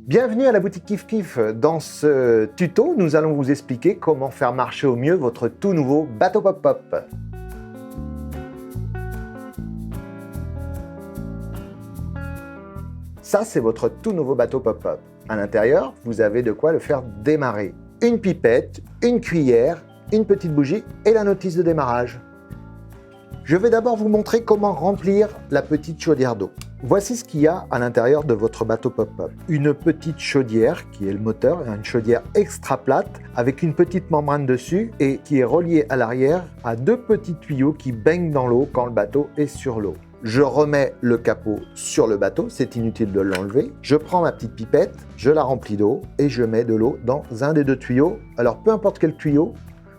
Bienvenue à la boutique Kif Kif. Dans ce tuto, nous allons vous expliquer comment faire marcher au mieux votre tout nouveau bateau pop-up. Ça, c'est votre tout nouveau bateau pop-up. À l'intérieur, vous avez de quoi le faire démarrer. Une pipette, une cuillère, une petite bougie et la notice de démarrage. Je vais d'abord vous montrer comment remplir la petite chaudière d'eau. Voici ce qu'il y a à l'intérieur de votre bateau pop-up. Une petite chaudière qui est le moteur, une chaudière extra plate avec une petite membrane dessus et qui est reliée à l'arrière à deux petits tuyaux qui baignent dans l'eau quand le bateau est sur l'eau. Je remets le capot sur le bateau, c'est inutile de l'enlever. Je prends ma petite pipette, je la remplis d'eau et je mets de l'eau dans un des deux tuyaux. Alors peu importe quel tuyau,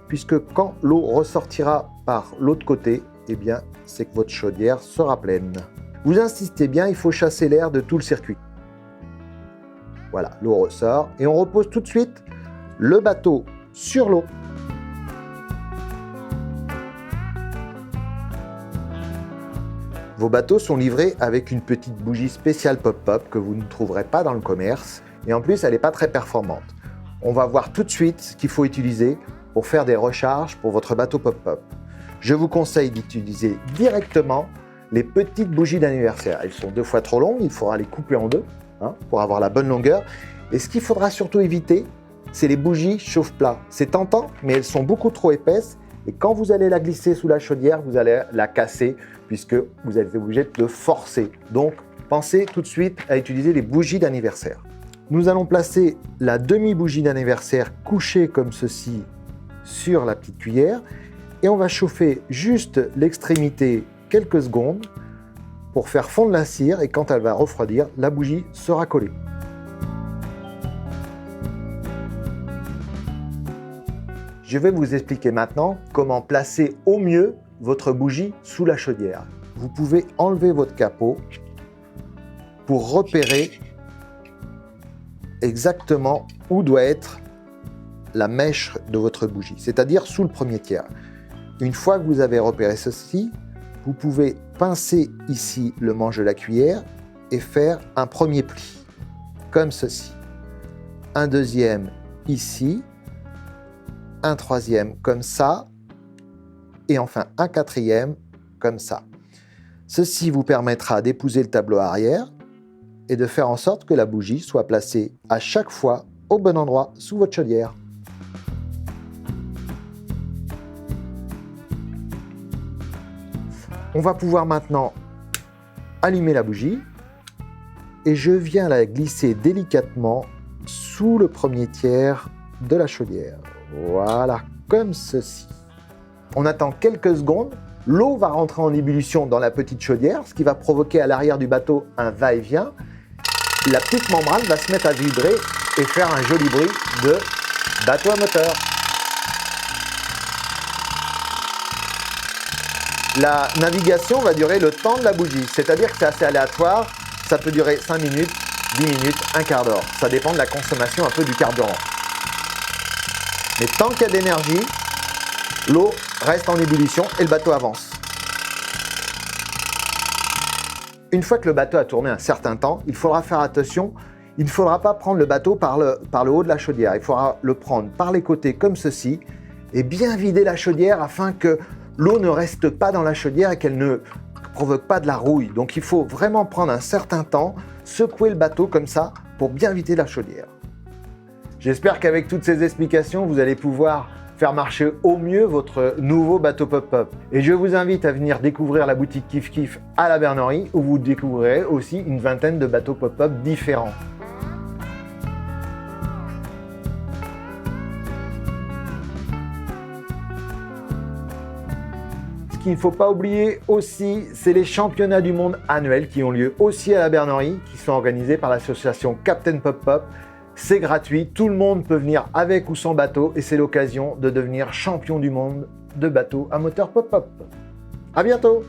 puisque quand l'eau ressortira par l'autre côté, eh bien c'est que votre chaudière sera pleine. Vous insistez bien, il faut chasser l'air de tout le circuit. Voilà, l'eau ressort et on repose tout de suite le bateau sur l'eau. Vos bateaux sont livrés avec une petite bougie spéciale pop-up que vous ne trouverez pas dans le commerce et en plus elle n'est pas très performante. On va voir tout de suite ce qu'il faut utiliser pour faire des recharges pour votre bateau pop-up. Je vous conseille d'utiliser directement les petites bougies d'anniversaire. Elles sont 2 fois trop longues, il faudra les couper en deux pour avoir la bonne longueur. Et ce qu'il faudra surtout éviter, c'est les bougies chauffe-plat. C'est tentant, mais elles sont beaucoup trop épaisses. Et quand vous allez la glisser sous la chaudière, vous allez la casser puisque vous êtes obligé de forcer. Donc, pensez tout de suite à utiliser les bougies d'anniversaire. Nous allons placer la demi-bougie d'anniversaire couchée comme ceci sur la petite cuillère et on va chauffer juste l'extrémité quelques secondes pour faire fondre la cire et quand elle va refroidir, la bougie sera collée. Je vais vous expliquer maintenant comment placer au mieux votre bougie sous la chaudière. Vous pouvez enlever votre capot pour repérer exactement où doit être la mèche de votre bougie, c'est-à-dire sous le premier tiers. Une fois que vous avez repéré ceci, vous pouvez pincer ici le manche de la cuillère et faire un premier pli, comme ceci. Un deuxième ici, un troisième comme ça, et enfin un quatrième comme ça. Ceci vous permettra d'épouser le tableau arrière et de faire en sorte que la bougie soit placée à chaque fois au bon endroit sous votre chaudière. On va pouvoir maintenant allumer la bougie et je viens la glisser délicatement sous le premier tiers de la chaudière. Voilà, comme ceci. On attend quelques secondes, l'eau va rentrer en ébullition dans la petite chaudière, ce qui va provoquer à l'arrière du bateau un va-et-vient. La petite membrane va se mettre à vibrer et faire un joli bruit de bateau à moteur. La navigation va durer le temps de la bougie, c'est-à-dire que c'est assez aléatoire, ça peut durer 5 minutes, 10 minutes, un quart d'heure. Ça dépend de la consommation un peu du carburant. Mais tant qu'il y a de l'énergie, l'eau reste en ébullition et le bateau avance. Une fois que le bateau a tourné un certain temps, il faudra faire attention, il ne faudra pas prendre le bateau par le haut de la chaudière, il faudra le prendre par les côtés comme ceci et bien vider la chaudière afin que l'eau ne reste pas dans la chaudière et qu'elle ne provoque pas de la rouille. Donc il faut vraiment prendre un certain temps, secouer le bateau comme ça pour bien vider la chaudière. J'espère qu'avec toutes ces explications, vous allez pouvoir faire marcher au mieux votre nouveau bateau pop-up. Et je vous invite à venir découvrir la boutique Kif Kif à la Bernerie où vous découvrirez aussi une vingtaine de bateaux pop-up différents. Ce qu'il ne faut pas oublier aussi, c'est les championnats du monde annuels qui ont lieu aussi à la Bernerie, qui sont organisés par l'association Captain Pop-Up. C'est gratuit, tout le monde peut venir avec ou sans bateau et c'est l'occasion de devenir champion du monde de bateau à moteur pop-up. À bientôt!